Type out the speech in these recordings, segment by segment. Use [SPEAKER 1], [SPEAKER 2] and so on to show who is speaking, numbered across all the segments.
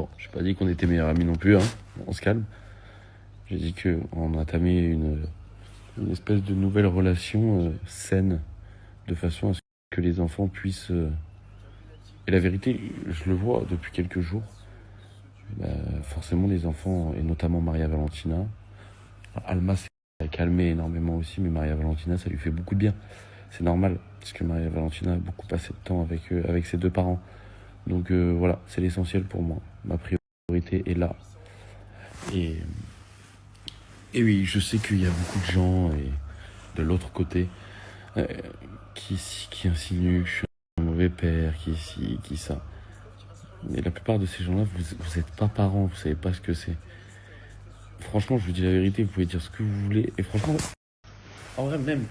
[SPEAKER 1] Bon, j'ai pas dit qu'on était meilleurs amis non plus, hein. On se calme. J'ai dit qu'on a entamé une espèce de nouvelle relation saine, de façon à ce que les enfants puissent... Et la vérité, je le vois depuis quelques jours, bah, forcément les enfants, et notamment Maria Valentina, Alma s'est calmée énormément aussi, mais Maria Valentina, ça lui fait beaucoup de bien. C'est normal, parce que Maria Valentina a beaucoup passé de temps avec ses deux parents. Donc voilà, c'est l'essentiel pour moi. Ma priorité est là. Et, et oui, je sais qu'il y a beaucoup de gens, et de l'autre côté, euh, qui insinuent que je suis un mauvais père, qui ci, qui ça. Mais la plupart de ces gens-là, vous êtes pas parents, vous savez pas ce que c'est. Franchement, je vous dis la vérité, vous pouvez dire ce que vous voulez. Et franchement, en vrai même,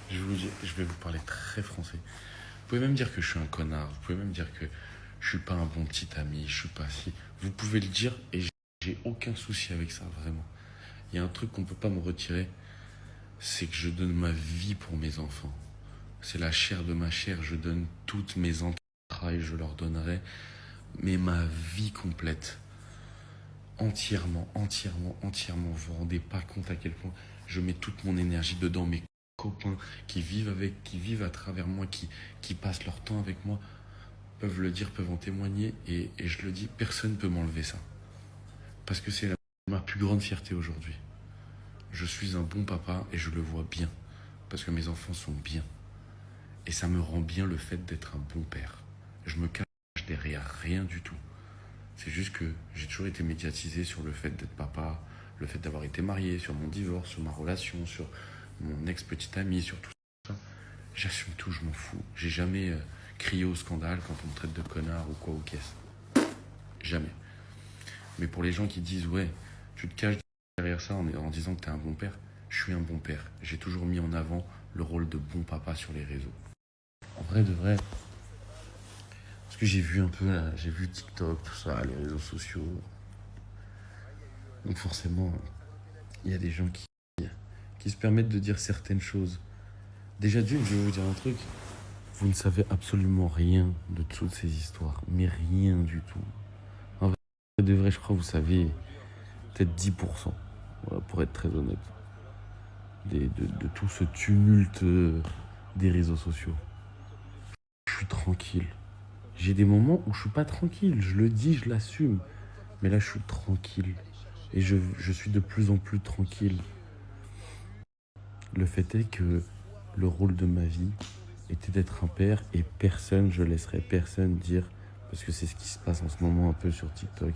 [SPEAKER 1] je vais vous parler très français. Vous pouvez même dire que je suis un connard, vous pouvez même dire que je suis pas un bon petit ami, je suis pas si. Vous pouvez le dire et j'ai aucun souci avec ça, vraiment. Il y a un truc qu'on peut pas me retirer, c'est que je donne ma vie pour mes enfants. C'est la chair de ma chair, je donne toutes mes entrailles, je leur donnerai, mais ma vie complète. Entièrement, entièrement, entièrement. Vous vous rendez pas compte à quel point je mets toute mon énergie dedans. Mes copains qui vivent à travers moi, qui passent leur temps avec moi, peuvent le dire, peuvent en témoigner. Et je le dis, personne ne peut m'enlever ça. Parce que c'est ma plus grande fierté aujourd'hui. Je suis un bon papa et je le vois bien. Parce que mes enfants sont bien. Et ça me rend bien le fait d'être un bon père. Je me cache derrière rien du tout. C'est juste que j'ai toujours été médiatisé sur le fait d'être papa, le fait d'avoir été marié, sur mon divorce, sur ma relation, sur mon ex-petite amie, sur tout ça. J'assume tout, je m'en fous. J'ai jamais crié au scandale quand on me traite de connard ou quoi ou qu'est-ce. Jamais. Mais pour les gens qui disent, ouais, tu te caches derrière ça en disant que t'es un bon père, je suis un bon père. J'ai toujours mis en avant le rôle de bon papa sur les réseaux. En vrai de vrai, parce que j'ai vu un peu, là, j'ai vu TikTok, tout ça, les réseaux sociaux. Donc forcément, il y a des gens qui se permettent de dire certaines choses. Déjà d'une, je vais vous dire un truc. Vous ne savez absolument rien de toutes ces histoires. Mais rien du tout. En vrai de vrai, je crois que vous savez peut-être 10%. Voilà, pour être très honnête. De tout ce tumulte des réseaux sociaux. Je suis tranquille. J'ai des moments où je suis pas tranquille. Je le dis, je l'assume. Mais là, je suis tranquille. Et je suis de plus en plus tranquille. Le fait est que le rôle de ma vie était d'être un père et personne, je laisserai personne dire, parce que c'est ce qui se passe en ce moment un peu sur TikTok,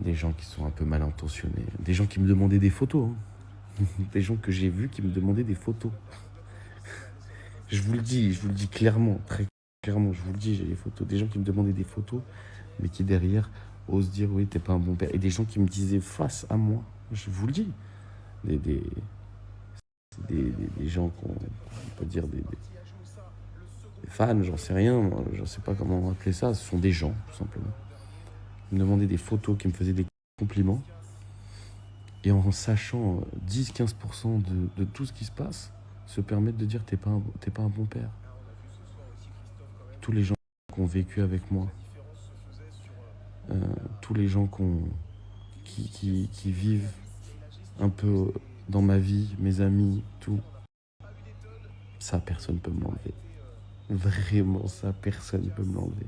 [SPEAKER 1] des gens qui sont un peu mal intentionnés, des gens qui me demandaient des photos, hein. Des gens que j'ai vus qui me demandaient des photos. Je vous le dis clairement, très clairement, je vous le dis, j'ai les photos, des gens qui me demandaient des photos, mais qui derrière osent dire oui, t'es pas un bon père, et des gens qui me disaient face à moi, je vous le dis, des gens qu'on peut dire des fans, j'en sais rien, moi, je sais pas comment appeler ça, ce sont des gens, tout simplement. Ils me demandaient des photos, qui me faisaient des compliments, et en sachant 10-15% de tout ce qui se passe, se permettent de dire t'es pas un bon père. Tous les gens qui ont vécu avec moi, tous les gens qui vivent un peu dans ma vie, mes amis, tout, ça personne peut me l'enlever. Vraiment, ça personne peut me l'enlever.